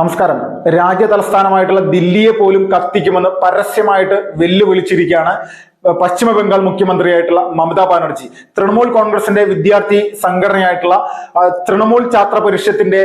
നമസ്കാരം. രാജ്യ തലസ്ഥാനമായിട്ടുള്ള ദില്ലിയെ പോലും കത്തിക്കുമെന്ന് പരസ്യമായിട്ട് വെല്ലുവിളിച്ചിരിക്കുകയാണ് പശ്ചിമ ബംഗാൾ മുഖ്യമന്ത്രിയായിട്ടുള്ള മമതാ ബാനർജി. തൃണമൂൽ കോൺഗ്രസിന്റെ വിദ്യാർത്ഥി സംഘടനയായിട്ടുള്ള തൃണമൂൽ ഛാത്ര പരിഷത്തിന്റെ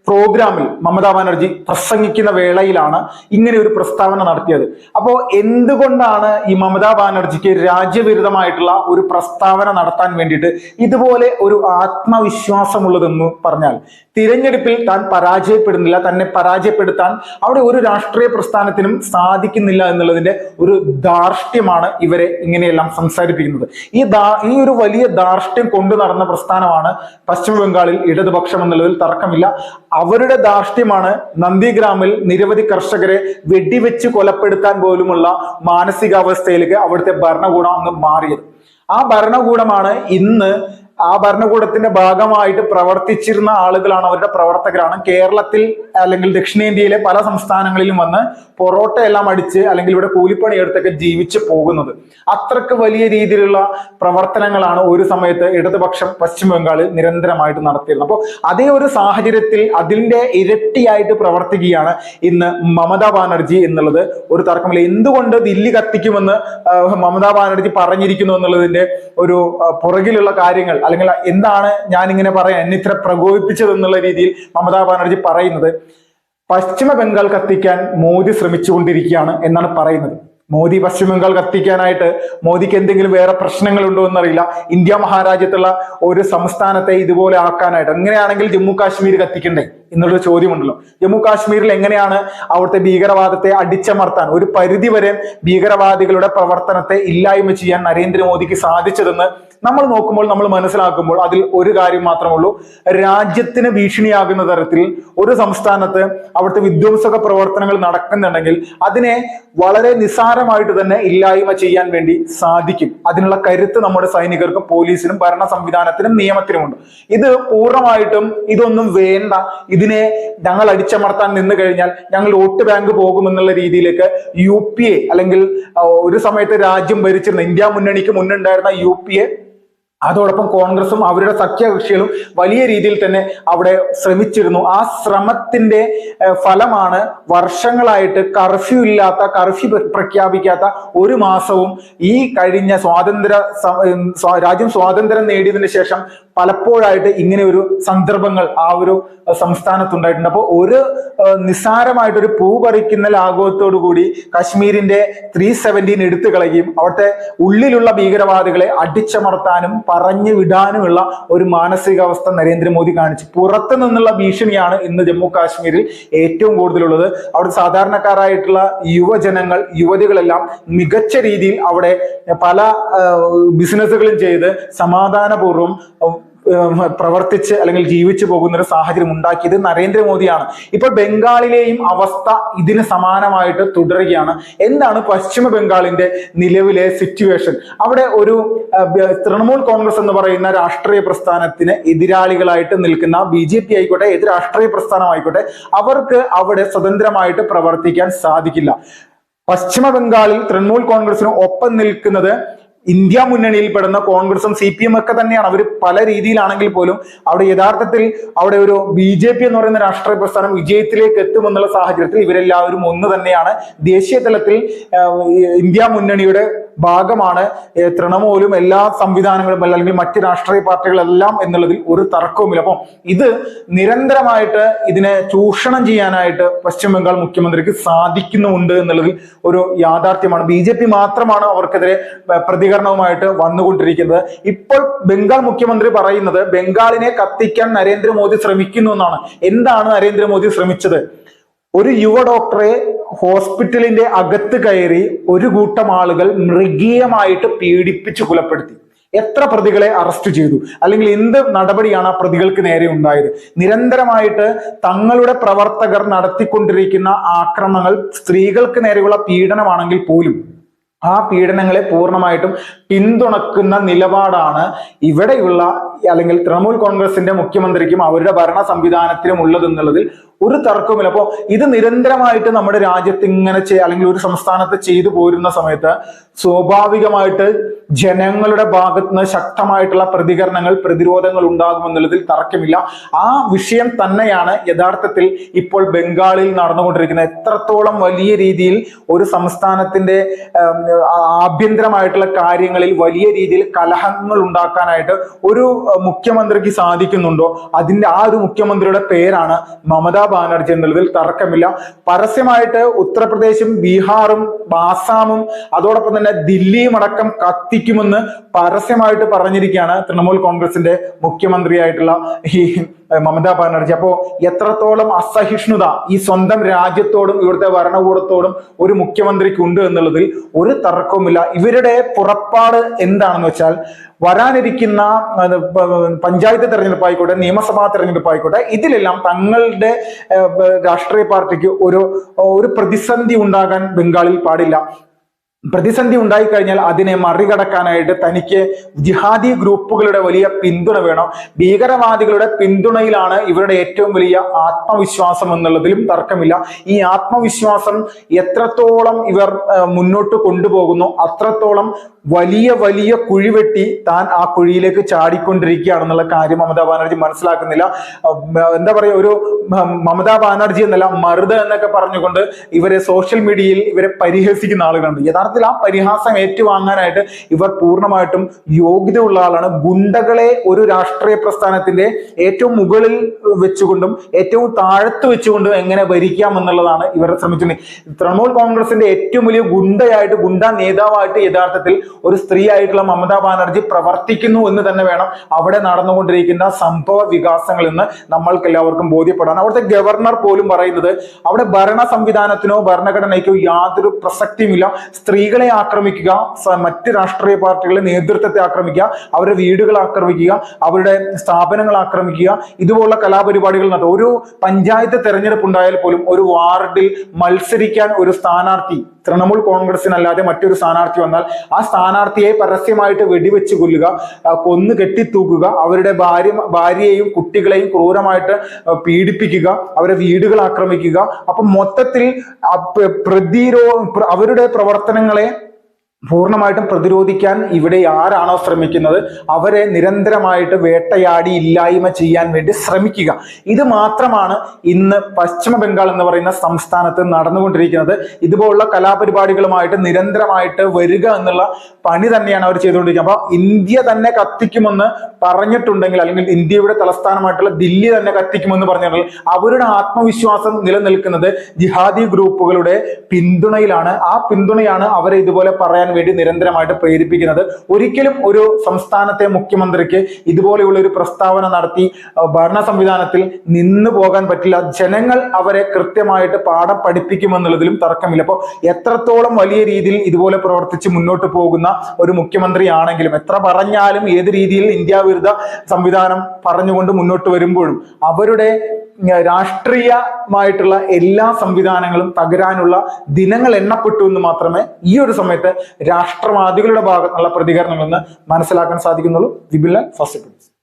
പ്രോഗ്രാമിൽ മമതാ ബാനർജി പ്രസംഗിക്കുന്ന വേളയിലാണ് ഇങ്ങനെ ഒരു പ്രസ്താവന നടത്തിയത്. അപ്പോ എന്തുകൊണ്ടാണ് ഈ മമതാ ബാനർജിക്ക് രാജ്യവിരുദ്ധമായിട്ടുള്ള ഒരു പ്രസ്താവന നടത്താൻ വേണ്ടിയിട്ട് ഇതുപോലെ ഒരു ആത്മവിശ്വാസമുള്ളതെന്ന് പറഞ്ഞാൽ, തിരഞ്ഞെടുപ്പിൽ താൻ പരാജയപ്പെടുന്നില്ല, തന്നെ പരാജയപ്പെടുത്താൻ അവിടെ ഒരു രാഷ്ട്രീയ പ്രസ്ഥാനത്തിനും സാധിക്കുന്നില്ല എന്നുള്ളതിന്റെ ഒരു ധാർഷ്ട്യമാണ് ഇവരെ ഇങ്ങനെയെല്ലാം സംസാരിപ്പിക്കുന്നത്. ഈ ഒരു വലിയ ധാർഷ്ട്യം കൊണ്ടു നടന്ന പ്രസ്ഥാനമാണ് പശ്ചിമ ബംഗാളിൽ ഇടതുപക്ഷം എന്നുള്ളതിൽ തർക്കമില്ല. അവരുടെ ധാർഷ്ട്യമാണ് നന്ദിഗ്രാമിൽ നിരവധി കർഷകരെ വെടിവെച്ച് കൊലപ്പെടുത്താൻ പോലുമുള്ള മാനസികാവസ്ഥയിലേക്ക് അവിടുത്തെ ഭരണകൂടം അങ്ങ് മാറിയത്. ആ ഭരണകൂടമാണ് ഇന്ന് ആ ഭരണകൂടത്തിന്റെ ഭാഗമായിട്ട് പ്രവർത്തിച്ചിരുന്ന ആളുകളാണ്, അവരുടെ പ്രവർത്തകരാണ് കേരളത്തിൽ അല്ലെങ്കിൽ ദക്ഷിണേന്ത്യയിലെ പല സംസ്ഥാനങ്ങളിലും വന്ന് പൊറോട്ട എല്ലാം അടിച്ച് അല്ലെങ്കിൽ ഇവിടെ കൂലിപ്പണി എടുത്തൊക്കെ ജീവിച്ചു പോകുന്നത്. അത്രക്ക് വലിയ രീതിയിലുള്ള പ്രവർത്തനങ്ങളാണ് ഒരു സമയത്ത് ഇടതുപക്ഷം പശ്ചിമ ബംഗാളിൽ നിരന്തരമായിട്ട് നടത്തിയിരുന്നത്. അപ്പോൾ അതേ ഒരു സാഹചര്യത്തിൽ അതിന്റെ ഇരട്ടിയായിട്ട് പ്രവർത്തിക്കുകയാണ് ഇന്ന് മമതാ ബാനർജി എന്നുള്ളത് ഒരു തർക്കമില്ല. എന്തുകൊണ്ട് ദില്ലി കത്തിക്കുമെന്ന് മമതാ ബാനർജി പറഞ്ഞിരിക്കുന്നു എന്നുള്ളതിന്റെ ഒരു പുറകിലുള്ള കാര്യങ്ങൾ, അല്ലെങ്കിൽ എന്താണ് ഞാൻ ഇങ്ങനെ പറയാൻ എന്നെ ഇത്ര പ്രകോപിപ്പിച്ചത് എന്നുള്ള രീതിയിൽ മമതാ ബാനർജി പറയുന്നത്, പശ്ചിമ ബംഗാൾ കത്തിക്കാൻ മോദി ശ്രമിച്ചുകൊണ്ടിരിക്കുകയാണ് എന്നാണ് പറയുന്നത്. മോദി പശ്ചിമ ബംഗാൾ കത്തിക്കാനായിട്ട് മോദിക്ക് എന്തെങ്കിലും വേറെ പ്രശ്നങ്ങളുണ്ടോ എന്നറിയില്ല. ഇന്ത്യ മഹാരാജ്യത്തുള്ള ഒരു സംസ്ഥാനത്തെ ഇതുപോലെ ആക്കാനായിട്ട്, എങ്ങനെയാണെങ്കിൽ ജമ്മു കാശ്മീർ കത്തിക്കണ്ടേ എന്നുള്ളൊരു ചോദ്യമുണ്ടല്ലോ. ജമ്മു കാശ്മീരിൽ എങ്ങനെയാണ് അവിടുത്തെ ഭീകരവാദത്തെ അടിച്ചമർത്താൻ, ഒരു പരിധി വരെ ഭീകരവാദികളുടെ പ്രവർത്തനത്തെ ഇല്ലായ്മ ചെയ്യാൻ നരേന്ദ്രമോദിക്ക് സാധിച്ചതെന്ന് നമ്മൾ നോക്കുമ്പോൾ, നമ്മൾ മനസ്സിലാക്കുമ്പോൾ അതിൽ ഒരു കാര്യം മാത്രമേ ഉള്ളൂ. രാജ്യത്തിന് ഭീഷണിയാകുന്ന തരത്തിൽ ഒരു സംസ്ഥാനത്ത് അവിടുത്തെ വിധ്വംസക പ്രവർത്തനങ്ങൾ നടക്കുന്നുണ്ടെങ്കിൽ അതിനെ വളരെ നിസ്സാരമായിട്ട് തന്നെ ഇല്ലായ്മ ചെയ്യാൻ വേണ്ടി സാധിക്കും. അതിനുള്ള കരുത്ത് നമ്മുടെ സൈനികർക്കും പോലീസിനും ഭരണ സംവിധാനത്തിനും നിയമത്തിനുമുണ്ട്. ഇത് പൂർണ്ണമായിട്ടും ഇതൊന്നും വേണ്ട, ഇതിനെ ഞങ്ങൾ അടിച്ചമർത്താൻ നിന്ന് കഴിഞ്ഞാൽ ഞങ്ങൾ വോട്ട് ബാങ്ക് പോകുമെന്നുള്ള രീതിയിലേക്ക് UPA അല്ലെങ്കിൽ ഒരു സമയത്ത് രാജ്യം ഭരിച്ചിരുന്ന ഇന്ത്യ മുന്നണിക്ക് മുന്നുണ്ടായിരുന്ന UPA, അതോടൊപ്പം കോൺഗ്രസും അവരുടെ സഖ്യകക്ഷികളും വലിയ രീതിയിൽ തന്നെ അവിടെ ശ്രമിച്ചിരുന്നു. ആ ശ്രമത്തിന്റെ ഫലമാണ് വർഷങ്ങളായിട്ട് കർഫ്യൂ പ്രഖ്യാപിക്കാത്ത ഒരു മാസവും ഈ കഴിഞ്ഞ രാജ്യം സ്വാതന്ത്ര്യം നേടിയതിനു ശേഷം പലപ്പോഴായിട്ട് ഇങ്ങനെ ഒരു സന്ദർഭങ്ങൾ ആ ഒരു സംസ്ഥാനത്തുണ്ടായിട്ടുണ്ട്. അപ്പോൾ ഒരു നിസ്സാരമായിട്ടൊരു പൂ പറിക്കുന്ന ലാഘവത്തോടു കൂടി കാശ്മീരിന്റെ 317 എടുത്തു കളയുകയും അവിടുത്തെ ഉള്ളിലുള്ള ഭീകരവാദികളെ അടിച്ചമർത്താനും പറഞ്ഞു വിടാനുമുള്ള ഒരു മാനസികാവസ്ഥ നരേന്ദ്രമോദി കാണിച്ചു. പുറത്തു നിന്നുള്ള ഭീഷണിയാണ് ഇന്ന് ജമ്മു കാശ്മീരിൽ ഏറ്റവും കൂടുതലുള്ളത്. അവിടെ സാധാരണക്കാരായിട്ടുള്ള യുവജനങ്ങൾ, യുവതികളെല്ലാം മികച്ച രീതിയിൽ അവിടെ പല ബിസിനസ്സുകളും ചെയ്ത് സമാധാനപൂർവ്വം പ്രവർത്തിച്ച് അല്ലെങ്കിൽ ജീവിച്ചു പോകുന്ന ഒരു സാഹചര്യം ഉണ്ടാക്കിയത് നരേന്ദ്രമോദിയാണ്. ഇപ്പോൾ ബംഗാളിലെയും അവസ്ഥ ഇതിന് സമാനമായിട്ട് തുടരുകയാണ്. എന്താണ് പശ്ചിമ ബംഗാളിന്റെ നിലവിലെ സിറ്റുവേഷൻ? അവിടെ ഒരു തൃണമൂൽ കോൺഗ്രസ് എന്ന് പറയുന്ന രാഷ്ട്രീയ പ്രസ്ഥാനത്തിന് എതിരാളികളായിട്ട് നിൽക്കുന്ന BJP ആയിക്കോട്ടെ, ഏത് രാഷ്ട്രീയ പ്രസ്ഥാനമായിക്കോട്ടെ, അവർക്ക് അവിടെ സ്വതന്ത്രമായിട്ട് പ്രവർത്തിക്കാൻ സാധിക്കില്ല. പശ്ചിമ ബംഗാളിൽ തൃണമൂൽ കോൺഗ്രസിന് ഒപ്പം നിൽക്കുന്നത് ഇന്ത്യ മുന്നണിയിൽ പെടുന്ന കോൺഗ്രസും CPM ഒക്കെ തന്നെയാണ്. അവർ പല രീതിയിലാണെങ്കിൽ പോലും അവിടെ യഥാർത്ഥത്തിൽ അവിടെ ഒരു BJP എന്ന് പറയുന്ന രാഷ്ട്രീയ പ്രസ്ഥാനം വിജയത്തിലേക്ക് എത്തുമെന്നുള്ള സാഹചര്യത്തിൽ ഇവരെല്ലാവരും ഒന്ന് തന്നെയാണ്. ദേശീയ തലത്തിൽ ഇന്ത്യ മുന്നണിയുടെ ഭാഗമാണ് തൃണമൂലും എല്ലാ സംവിധാനങ്ങളും അല്ലെങ്കിൽ മറ്റ് രാഷ്ട്രീയ പാർട്ടികളെല്ലാം എന്നുള്ളതിൽ ഒരു തർക്കവുമില്ല. അപ്പം ഇത് നിരന്തരമായിട്ട് ഇതിനെ ചൂഷണം ചെയ്യാനായിട്ട് പശ്ചിമ ബംഗാൾ മുഖ്യമന്ത്രിക്ക് സാധിക്കുന്നുണ്ട് എന്നുള്ളതിൽ ഒരു യാഥാർത്ഥ്യമാണ്. BJP മാത്രമാണ് അവർക്കെതിരെ പ്രതികരണവുമായിട്ട് വന്നുകൊണ്ടിരിക്കുന്നത്. ഇപ്പോൾ ബംഗാൾ മുഖ്യമന്ത്രി പറയുന്നത് ബംഗാളിനെ കത്തിക്കാൻ നരേന്ദ്രമോദി ശ്രമിക്കുന്നു എന്നാണ്. എന്താണ് നരേന്ദ്രമോദി ശ്രമിച്ചത്? ഒരു യുവ ഡോക്ടറെ ഹോസ്പിറ്റലിന്റെ അകത്ത് കയറി ഒരു കൂട്ടം ആളുകൾ മൃഗീയമായിട്ട് പീഡിപ്പിച്ച് കൊലപ്പെടുത്തി. എത്ര പ്രതികളെ അറസ്റ്റ് ചെയ്തു? അല്ലെങ്കിൽ എന്ത് നടപടിയാണ് ആ പ്രതികൾക്ക് നേരെ ഉണ്ടായത്? നിരന്തരമായിട്ട് തങ്ങളുടെ പ്രവർത്തകർ നടത്തിക്കൊണ്ടിരിക്കുന്ന ആക്രമണങ്ങൾ സ്ത്രീകൾക്ക് നേരെയുള്ള പീഡനമാണെങ്കിൽ പോലും ആ പീഡനങ്ങളെ പൂർണ്ണമായിട്ടും പിന്തുണക്കുന്ന നിലപാടാണ് ഇവിടെയുള്ള അല്ലെങ്കിൽ തൃണമൂൽ കോൺഗ്രസിന്റെ മുഖ്യമന്ത്രിക്കും അവരുടെ ഭരണ സംവിധാനത്തിനും ഉള്ളതെന്നുള്ളതിൽ ഒരു തർക്കവുമില്ല. അപ്പോൾ ഇത് നിരന്തരമായിട്ട് നമ്മുടെ രാജ്യത്ത് ഇങ്ങനെ അല്ലെങ്കിൽ ഒരു സംസ്ഥാനത്ത് ചെയ്തു പോരുന്ന സമയത്ത് സ്വാഭാവികമായിട്ട് ജനങ്ങളുടെ ഭാഗത്ത് നിന്ന് ശക്തമായിട്ടുള്ള പ്രതികരണങ്ങൾ, പ്രതിരോധങ്ങൾ ഉണ്ടാകുമെന്നുള്ളതിൽ തർക്കമില്ല. ആ വിഷയം തന്നെയാണ് യഥാർത്ഥത്തിൽ ഇപ്പോൾ ബംഗാളിൽ നടന്നുകൊണ്ടിരിക്കുന്നത്. എത്രത്തോളം വലിയ രീതിയിൽ ഒരു സംസ്ഥാനത്തിന്റെ ആഭ്യന്തരമായിട്ടുള്ള കാര്യങ്ങളിൽ വലിയ രീതിയിൽ കലഹങ്ങൾ ഉണ്ടാക്കാനായിട്ട് ഒരു മുഖ്യമന്ത്രിക്ക് സാധിക്കുന്നുണ്ടോ, ആ ഒരു മുഖ്യമന്ത്രിയുടെ പേരാണ് മമതാ ബാനർജി എന്നുള്ളതിൽ തർക്കമില്ല. പരസ്യമായിട്ട് ഉത്തർപ്രദേശും ബീഹാറും ആസാമും അതോടൊപ്പം തന്നെ ദില്ലിയും അടക്കം കത്തിക്കുമെന്ന് പരസ്യമായിട്ട് പറഞ്ഞിരിക്കുകയാണ് തൃണമൂൽ കോൺഗ്രസിന്റെ മുഖ്യമന്ത്രിയായിട്ടുള്ള ഈ മമതാ ബാനർജി. അപ്പോ എത്രത്തോളം അസഹിഷ്ണുത ഈ സ്വന്തം രാജ്യത്തോടും ഇവിടുത്തെ ഭരണകൂടത്തോടും ഒരു മുഖ്യമന്ത്രിക്ക് ഉണ്ട് എന്നുള്ളതിൽ ഒരു തർക്കവുമില്ല. ഇവരുടെ പുറപ്പാട് എന്താണെന്ന് വെച്ചാൽ വരാനിരിക്കുന്ന പഞ്ചായത്ത് തെരഞ്ഞെടുപ്പായിക്കോട്ടെ, നിയമസഭാ തെരഞ്ഞെടുപ്പായിക്കോട്ടെ, ഇതിലെല്ലാം തങ്ങളുടെ രാഷ്ട്രീയ പാർട്ടിക്ക് ഒരു പ്രതിസന്ധി ഉണ്ടാകാൻ ബംഗാളിൽ പാടില്ല. പ്രതിസന്ധി ഉണ്ടായിക്കഴിഞ്ഞാൽ അതിനെ മറികടക്കാനായിട്ട് തനിക്ക് ജിഹാദി ഗ്രൂപ്പുകളുടെ വലിയ പിന്തുണ വേണം. ഭീകരവാദികളുടെ പിന്തുണയിലാണ് ഇവരുടെ ഏറ്റവും വലിയ ആത്മവിശ്വാസം എന്നുള്ളതിലും തർക്കമില്ല. ഈ ആത്മവിശ്വാസം എത്രത്തോളം ഇവർ മുന്നോട്ട് കൊണ്ടുപോകുന്നു അത്രത്തോളം വലിയ വലിയ കുഴിവെട്ടി താൻ ആ കുഴിയിലേക്ക് ചാടിക്കൊണ്ടിരിക്കുകയാണെന്നുള്ള കാര്യം മമതാ ബാനർജി മനസ്സിലാക്കുന്നില്ല. എന്താ പറയുക, ഒരു മമതാ ബാനർജി എന്നല്ല മറുത എന്നൊക്കെ പറഞ്ഞുകൊണ്ട് ഇവരെ സോഷ്യൽ മീഡിയയിൽ ഇവരെ പരിഹസിക്കുന്ന ആളുകളുണ്ട്. യഥാർത്ഥത്തിൽ ആ പരിഹാസം ഏറ്റുവാങ്ങാനായിട്ട് ഇവർ പൂർണ്ണമായിട്ടും യോഗ്യതയുള്ള ആളാണ്. ഗുണ്ടകളെ ഒരു രാഷ്ട്രീയ പ്രസ്ഥാനത്തിന്റെ ഏറ്റവും മുകളിൽ വെച്ചുകൊണ്ടും ഏറ്റവും താഴത്ത് വെച്ചുകൊണ്ടും എങ്ങനെ ഭരിക്കാം എന്നുള്ളതാണ് ഇവർ ശ്രമിച്ചിട്ടുണ്ട്. തൃണമൂൽ കോൺഗ്രസിന്റെ ഏറ്റവും വലിയ ഗുണ്ടാ നേതാവായിട്ട് യഥാർത്ഥത്തിൽ ഒരു സ്ത്രീ ആയിട്ടുള്ള മമതാ ബാനർജി പ്രവർത്തിക്കുന്നു എന്ന് തന്നെ വേണം അവിടെ നടന്നുകൊണ്ടിരിക്കുന്ന സംഭവ വികാസങ്ങൾ എന്ന് നമ്മൾക്ക് എല്ലാവർക്കും ബോധ്യപ്പെടാൻ. അവിടുത്തെ ഗവർണർ പോലും പറയുന്നത് അവിടെ ഭരണ സംവിധാനത്തിനോ ഭരണഘടനയ്ക്കോ യാതൊരു പ്രസക്തിയുമില്ല. സ്ത്രീകളെ ആക്രമിക്കുക, മറ്റ് രാഷ്ട്രീയ പാർട്ടികളുടെ നേതൃത്വത്തെ ആക്രമിക്കുക, അവരുടെ വീടുകൾ ആക്രമിക്കുക, അവരുടെ സ്ഥാപനങ്ങൾ ആക്രമിക്കുക, ഇതുപോലുള്ള കലാപരിപാടികൾ നടത്തുക. ഒരു പഞ്ചായത്ത് തെരഞ്ഞെടുപ്പ് ഉണ്ടായാൽ പോലും ഒരു വാർഡിൽ മത്സരിക്കാൻ ഒരു സ്ഥാനാർത്ഥി തൃണമൂൽ കോൺഗ്രസിനല്ലാതെ മറ്റൊരു സ്ഥാനാർത്ഥി വന്നാൽ ആ സ്ഥാനാർത്ഥിയെ പരസ്യമായിട്ട് വെടിവെച്ച് കൊല്ലുക, കൊന്നു കെട്ടിത്തൂക്കുക, അവരുടെ ഭാര്യയെയും കുട്ടികളെയും ക്രൂരമായിട്ട് പീഡിപ്പിക്കുക, അവരുടെ വീടുകൾ ആക്രമിക്കുക. അപ്പൊ മൊത്തത്തിൽ അവരുടെ പ്രവർത്തനങ്ങളെ പൂർണ്ണമായിട്ടും പ്രതിരോധിക്കാൻ ഇവിടെ ആരാണോ ശ്രമിക്കുന്നത് അവരെ നിരന്തരമായിട്ട് വേട്ടയാടി ഇല്ലായ്മ ചെയ്യാൻ വേണ്ടി ശ്രമിക്കുക. ഇത് മാത്രമാണ് ഇന്ന് പശ്ചിമ ബംഗാൾ എന്ന് പറയുന്ന സംസ്ഥാനത്ത് നടന്നുകൊണ്ടിരിക്കുന്നത്. ഇതുപോലുള്ള കലാപരിപാടികളുമായിട്ട് നിരന്തരമായിട്ട് വരിക എന്നുള്ള പണി തന്നെയാണ് അവർ ചെയ്തുകൊണ്ടിരിക്കുന്നത്. അപ്പൊ ഇന്ത്യ തന്നെ കത്തിക്കുമെന്ന് പറഞ്ഞിട്ടുണ്ടെങ്കിൽ, അല്ലെങ്കിൽ ഇന്ത്യയുടെ തലസ്ഥാനമായിട്ടുള്ള ദില്ലി തന്നെ കത്തിക്കുമെന്ന് പറഞ്ഞിട്ടുണ്ടെങ്കിൽ അവരുടെ ആത്മവിശ്വാസം നിലനിൽക്കുന്നത് ജിഹാദി ഗ്രൂപ്പുകളുടെ പിന്തുണയിലാണ്. ആ പിന്തുണയാണ് അവരെ ഇതുപോലെ പറയാൻ വേണ്ടി നിരന്തരമായിട്ട് പ്രേരിപ്പിക്കുന്നത്. ഒരിക്കലും ഒരു സംസ്ഥാനത്തെ മുഖ്യമന്ത്രിക്ക് ഇതുപോലെയുള്ള ഒരു പ്രസ്താവന നടത്തി ഭരണ സംവിധാനത്തിൽ നിന്നു പോകാൻ പറ്റില്ല. ജനങ്ങൾ അവരെ കൃത്യമായിട്ട് പാഠം പഠിപ്പിക്കുമെന്നുള്ളതിലും തർക്കമില്ല. അപ്പോൾ എത്രത്തോളം വലിയ രീതിയിൽ ഇതുപോലെ പ്രവർത്തിച്ച് മുന്നോട്ട് പോകുന്ന ഒരു മുഖ്യമന്ത്രിയാണെങ്കിലും, എത്ര പറഞ്ഞാലും ഏത് രീതിയിൽ ഇന്ത്യ വിരുദ്ധ സംവിധാനം പറഞ്ഞുകൊണ്ട് മുന്നോട്ട് വരുമ്പോഴും അവരുടെ രാഷ്ട്രീയമായിട്ടുള്ള എല്ലാ സംവിധാനങ്ങളും തകരാനുള്ള ദിനങ്ങൾ എണ്ണപ്പെട്ടു എന്ന് മാത്രമേ ഈ ഒരു സമയത്ത് രാഷ്ട്രവാദികളുടെ ഭാഗത്തുനിന്നുള്ള പ്രതികരണങ്ങളെന്ന് മനസ്സിലാക്കാൻ സാധിക്കുന്നുള്ളൂ. വിപിൻ ഫസ്റ്റ്.